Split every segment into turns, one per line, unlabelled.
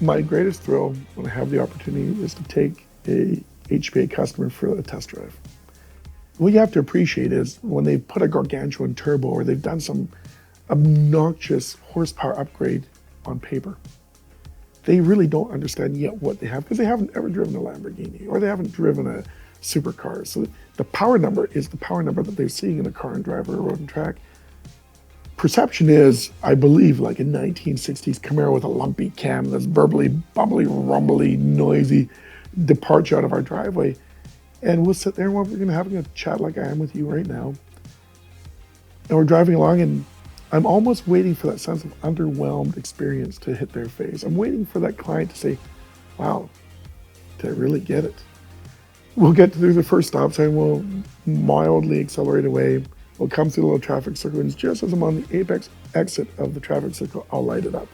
My greatest thrill when I have the opportunity is to take a HPA customer for a test drive. What you have to appreciate is when they put a gargantuan turbo or they've done some obnoxious horsepower upgrade on paper, they really don't understand yet what they have because they haven't ever driven a Lamborghini or they haven't driven a supercar. So the power number is the power number that they're seeing in a car and drive or a road and track. Perception is, I believe, like a 1960s Camaro with a lumpy cam that's burbly, bubbly, rumbly, noisy, departs out of our driveway. And we'll sit there and we're going to have a chat like I am with you right now. And we're driving along and I'm almost waiting for that sense of underwhelmed experience to hit their face. I'm waiting for that client to say, wow, did I really get it? We'll get through the first stop sign, we'll mildly accelerate away. We'll come through the little traffic circle, and just as I'm on the apex exit of the traffic circle, I'll light it up.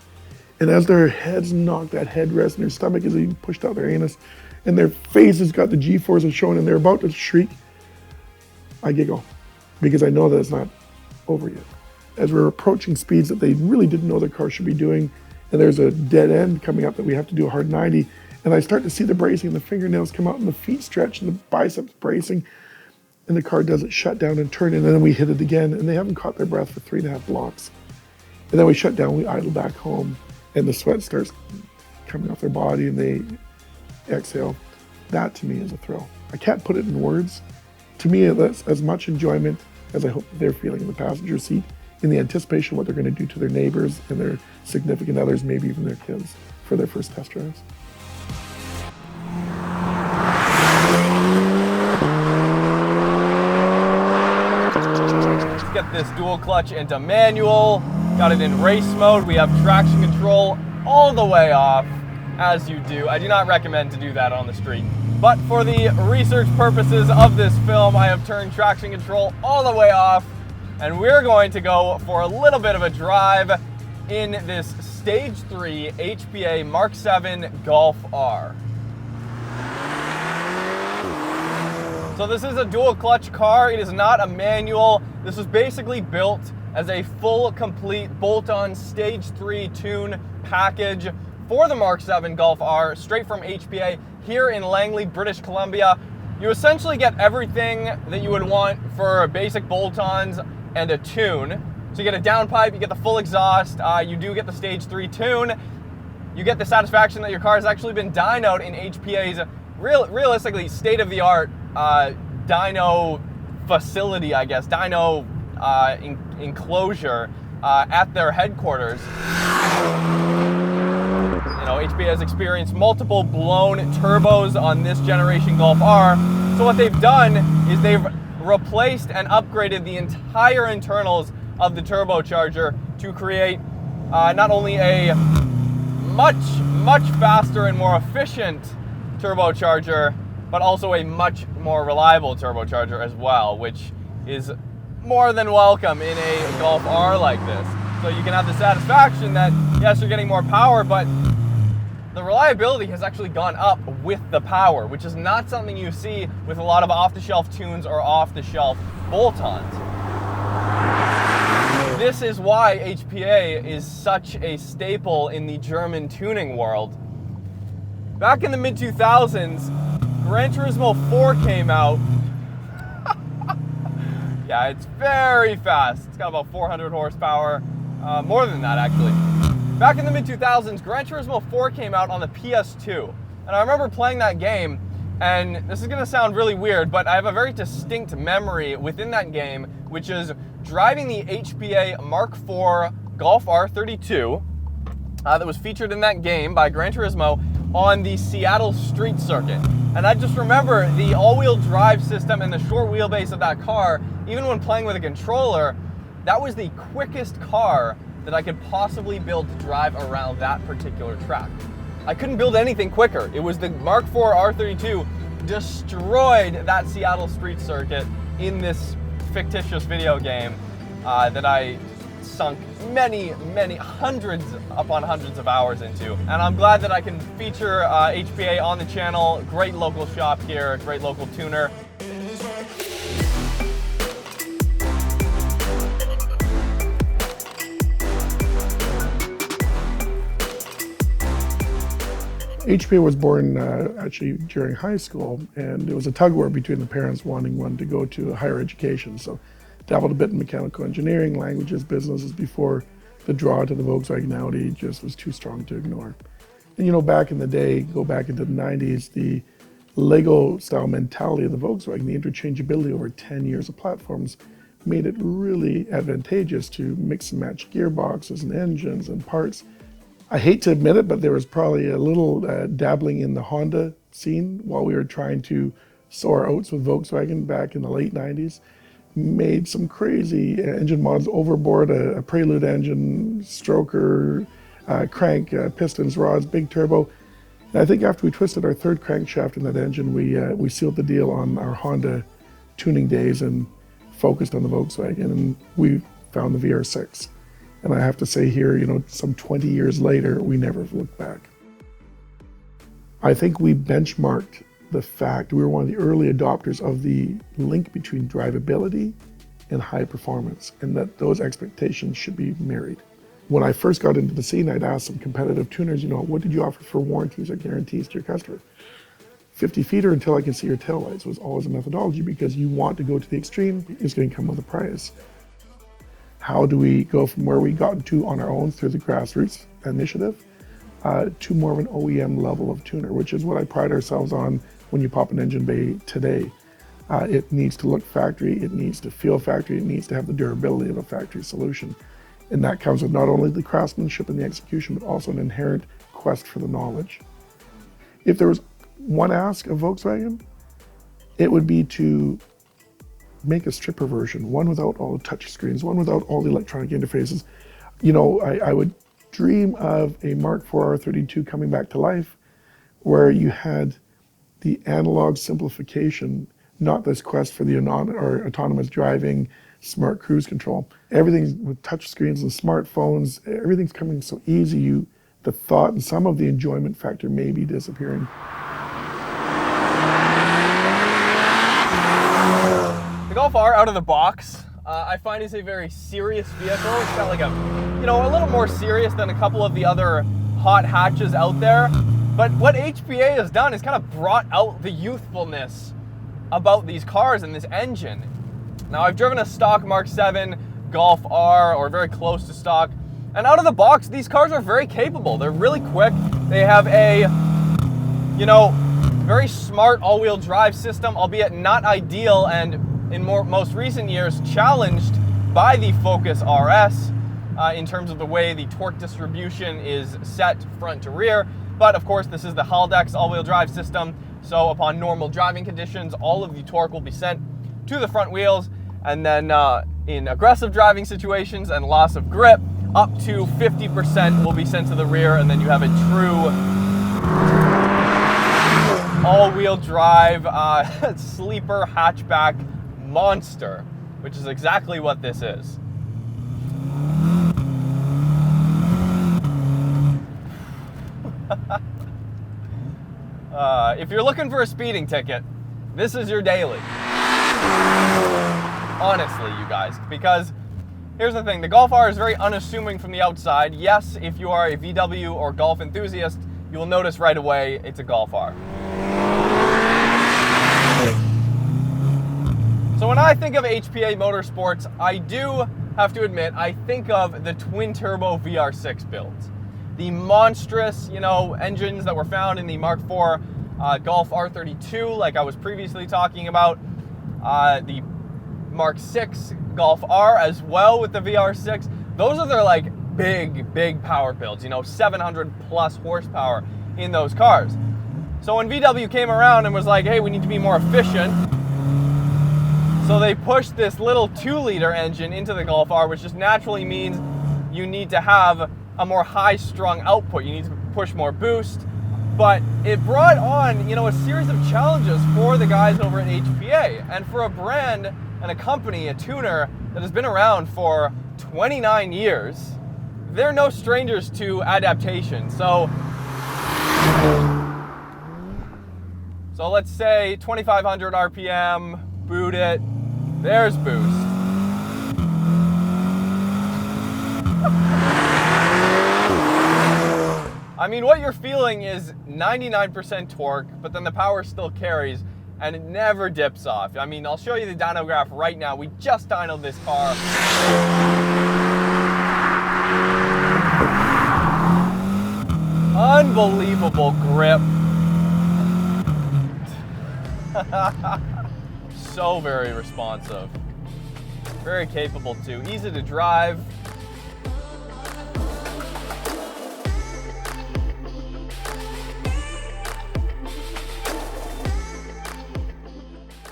And as their heads knock that headrest and their stomach is being pushed out their anus, and their face has got the G-forces showing and they're about to shriek, I giggle, because I know that it's not over yet. As we're approaching speeds that they really didn't know their car should be doing, and there's a dead end coming up that we have to do a hard 90, and I start to see the bracing and the fingernails come out and the feet stretch and the biceps bracing, and the car does it shut down and turn, and then we hit it again, and they haven't caught their breath for 3.5 blocks. And then we shut down, we idle back home, and the sweat starts coming off their body, and they exhale. That to me is a thrill. I can't put it in words. To me, that's as much enjoyment as I hope they're feeling in the passenger seat, in the anticipation of what they're going to do to their neighbors and their significant others, maybe even their kids, for their first test drives.
Get this dual clutch into manual, got it in race mode. We have traction control all the way off, as you do. I do not recommend to do that on the street. But for the research purposes of this film, I have turned traction control all the way off, and we're going to go for a little bit of a drive in this Stage 3 HPA Mk7 Golf R. So this is a dual clutch car. It is not a manual. This was basically built as a full, complete bolt-on Stage 3 tune package for the Mk7 Golf R, straight from HPA here in Langley, British Columbia. You essentially get everything that you would want for basic bolt-ons and a tune. So you get a downpipe, you get the full exhaust, you do get the Stage 3 tune. You get the satisfaction that your car has actually been dynoed in HPA's realistically state-of-the-art dyno facility, I guess, dyno enclosure at their headquarters. You know, HPA has experienced multiple blown turbos on this generation Golf R. So what they've done is they've replaced and upgraded the entire internals of the turbocharger to create not only a much faster and more efficient turbocharger, but also a much more reliable turbocharger as well, which is more than welcome in a Golf R like this. So you can have the satisfaction that, yes, you're getting more power, but the reliability has actually gone up with the power, which is not something you see with a lot of off-the-shelf tunes or off-the-shelf bolt-ons. This is why HPA is such a staple in the German tuning world. Back in the mid-2000s, Gran Turismo 4 came out. Yeah, it's very fast. It's got about 400 horsepower, more than that actually. Back in the mid-2000s, Gran Turismo 4 came out on the PS2. And I remember playing that game, and this is gonna sound really weird, but I have a very distinct memory within that game, which is driving the HPA Mk4 Golf R 32 that was featured in that game by Gran Turismo on the Seattle street circuit. And I just remember the all-wheel drive system and the short wheelbase of that car, even when playing with a controller, that was the quickest car that I could possibly build to drive around that particular track. I couldn't build anything quicker. It was the Mk4 R32 destroyed that Seattle street circuit in this fictitious video game that I sunk many hundreds upon hundreds of hours into. And I'm glad that I can feature HPA on the channel. Great local shop here, great local tuner.
HPA was born actually during high school, and it was a tug of war between the parents wanting one to go to a higher education. So dabbled a bit in mechanical engineering, languages, businesses before the draw to the Volkswagen Audi just was too strong to ignore. And you know, back in the day, go back into the 90s, the Lego style mentality of the Volkswagen, the interchangeability over 10 years of platforms made it really advantageous to mix and match gearboxes and engines and parts. I hate to admit it, but there was probably a little dabbling in the Honda scene while we were trying to sow our oats with Volkswagen back in the late 90s. Made some crazy engine mods overboard, a Prelude engine, stroker, crank, pistons, rods, big turbo. And I think after we twisted our third crankshaft in that engine, we sealed the deal on our Honda tuning days and focused on the Volkswagen, and we found the VR6. And I have to say here, you know, some 20 years later, we never looked back. I think we benchmarked the fact we were one of the early adopters of the link between drivability and high performance, and that those expectations should be married. When I first got into the scene, I'd ask some competitive tuners, you know, what did you offer for warranties or guarantees to your customer? 50 feet or until I can see your taillights was always a methodology, because you want to go to the extreme, it's going to come with a price. How do we go from where we got to on our own through the grassroots initiative to more of an OEM level of tuner, which is what I pride ourselves on when you pop an engine bay today. It needs to look factory, it needs to feel factory, it needs to have the durability of a factory solution. And that comes with not only the craftsmanship and the execution, but also an inherent quest for the knowledge. If there was one ask of Volkswagen, it would be to make a stripper version, one without all the touch screens, one without all the electronic interfaces. You know, I would dream of a Mark IV R32 coming back to life, where you had the analog simplification, not this quest for the autonomous driving, smart cruise control. Everything with touch screens and smartphones, everything's coming so easy, the thought and some of the enjoyment factor may be disappearing.
The Golf R out of the box, I find is a very serious vehicle. It's got like a little more serious than a couple of the other hot hatches out there. But what HPA has done is kind of brought out the youthfulness about these cars and this engine. Now, I've driven a stock Mark 7 Golf R, or very close to stock, and out of the box, these cars are very capable. They're really quick. They have a, very smart all-wheel drive system, albeit not ideal, and in most recent years challenged by the Focus RS in terms of the way the torque distribution is set front to rear. But of course, this is the Haldex all-wheel drive system, so upon normal driving conditions, all of the torque will be sent to the front wheels, and then in aggressive driving situations and loss of grip, up to 50% will be sent to the rear, and then you have a true all-wheel drive sleeper hatchback monster, which is exactly what this is. If you're looking for a speeding ticket, this is your daily. Honestly, you guys, because here's the thing, the Golf R is very unassuming from the outside. Yes, if you are a VW or golf enthusiast, you will notice right away it's a Golf R. So when I think of HPA Motorsports, I do have to admit, I think of the twin-turbo VR6 builds. The monstrous, engines that were found in the Mark IV Golf R32, like I was previously talking about, the Mark VI Golf R as well with the VR6. Those are their big power builds, 700 plus horsepower in those cars. So when VW came around and was like, hey, we need to be more efficient, so they pushed this little 2-liter engine into the Golf R, which just naturally means you need to have a more high-strung output. You need to push more boost. But it brought on, a series of challenges for the guys over at HPA. And for a brand and a company, a tuner, that has been around for 29 years, they're no strangers to adaptation. So let's say 2,500 RPM, boot it, there's boost. I mean, what you're feeling is 99% torque, but then the power still carries and it never dips off. I mean, I'll show you the dyno graph right now. We just dynoed this car. Unbelievable grip. So very responsive. Very capable too. Easy to drive.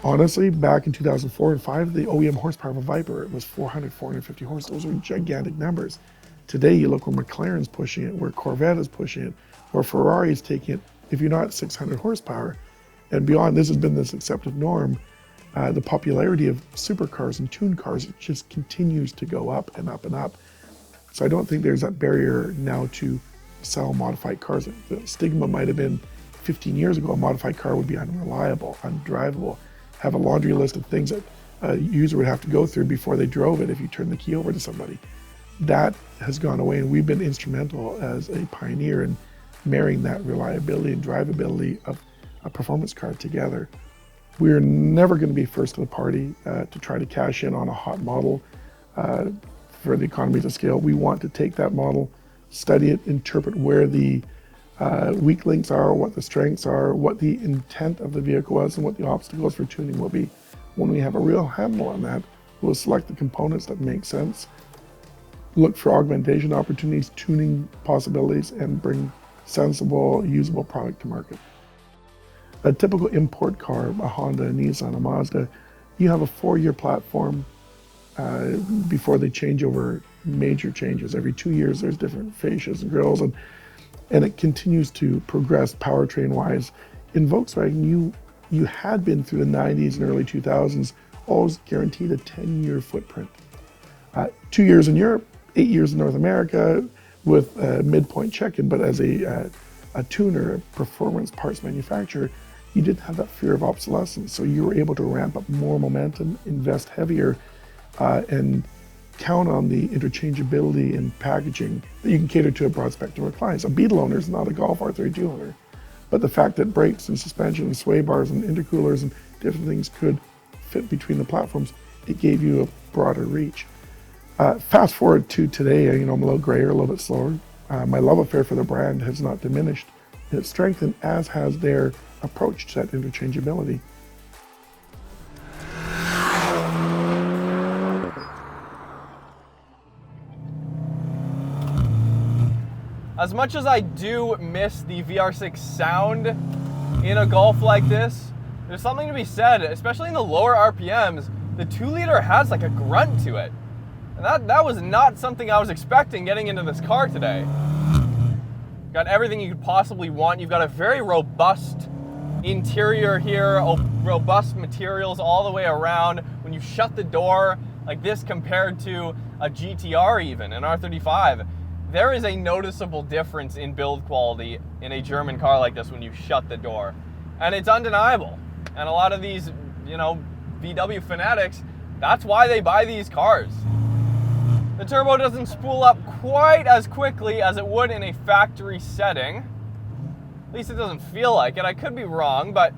Honestly, back in 2004 and 5, the OEM horsepower of a Viper, it was 400, 450 horse. Those were gigantic numbers. Today, you look where McLaren's pushing it, where Corvette is pushing it, where Ferrari is taking it. If you're not 600 horsepower and beyond, this has been this accepted norm. The popularity of supercars and tuned cars just continues to go up and up and up. So I don't think there's that barrier now to sell modified cars. The stigma might have been 15 years ago, a modified car would be unreliable, undrivable, have a laundry list of things that a user would have to go through before they drove it if you turn the key over to somebody. That has gone away, and we've been instrumental as a pioneer in marrying that reliability and drivability of a performance car together. We're never going to be first to the party to try to cash in on a hot model for the economies of scale. We want to take that model, study it, interpret where the weak links are, what the strengths are, what the intent of the vehicle was, and what the obstacles for tuning will be. When we have a real handle on that, we'll select the components that make sense, look for augmentation opportunities, tuning possibilities, and bring sensible, usable product to market. A typical import car, a Honda, a Nissan, a Mazda, you have a 4-year platform before they change over major changes. Every 2 years, there's different fascias and grills, and it continues to progress powertrain-wise. In Volkswagen, you had been through the 90s and early 2000s, always guaranteed a 10-year footprint. 2 years in Europe, 8 years in North America with a midpoint check-in, but as a tuner, a performance parts manufacturer, you didn't have that fear of obsolescence. So you were able to ramp up more momentum, invest heavier, and count on the interchangeability and packaging that you can cater to a broad spectrum of clients. A Beetle owner is not a Golf R32 owner, but the fact that brakes and suspension and sway bars and intercoolers and different things could fit between the platforms, it gave you a broader reach. Fast forward to today, I'm a little grayer, a little bit slower. My love affair for the brand has not diminished. It's strengthened, as has their approach to that interchangeability.
As much as I do miss the VR6 sound in a Golf like this, there's something to be said, especially in the lower RPMs. The 2-liter has like a grunt to it. And that was not something I was expecting getting into this car today. Got everything you could possibly want. You've got a very robust interior here, robust materials all the way around. When you shut the door like this compared to a GTR even, an R35, there is a noticeable difference in build quality in a German car like this when you shut the door. And it's undeniable. And a lot of these, VW fanatics, that's why they buy these cars. The turbo doesn't spool up quite as quickly as it would in a factory setting. At least it doesn't feel like it. I could be wrong, but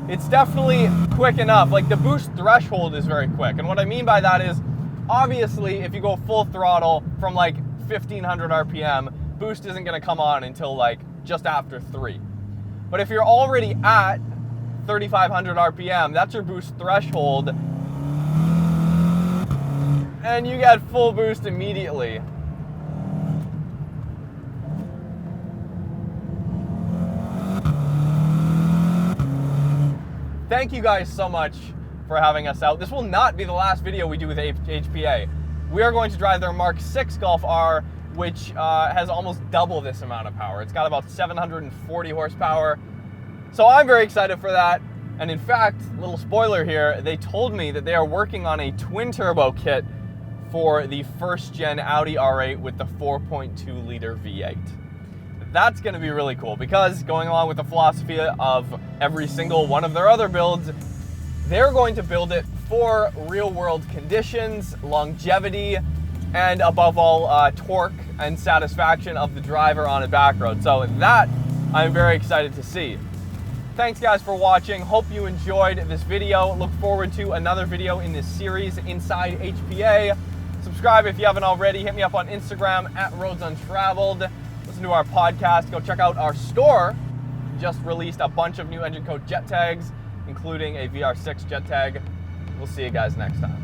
it's definitely quick enough. Like, the boost threshold is very quick. And what I mean by that is, obviously, if you go full throttle from like 1500 RPM, boost isn't going to come on until like just after 3. But if you're already at 3500 RPM, that's your boost threshold, and you get full boost immediately. Thank you guys so much for having us out. This will not be the last video we do with HPA. We are going to drive their Mark 6 Golf R, which has almost double this amount of power. It's got about 740 horsepower. So I'm very excited for that. And in fact, little spoiler here, they told me that they are working on a twin turbo kit for the first gen Audi R8 with the 4.2 liter V8. That's going to be really cool, because going along with the philosophy of every single one of their other builds, they're going to build it for real world conditions, longevity, and above all, torque and satisfaction of the driver on a back road. So that I'm very excited to see. Thanks guys for watching. Hope you enjoyed this video. Look forward to another video in this series inside HPA. Subscribe if you haven't already. Hit me up on Instagram at Roads Untraveled. Listen to our podcast. Go check out our store. Just released a bunch of new engine code jet tags, including a VR6 jet tag. We'll see you guys next time.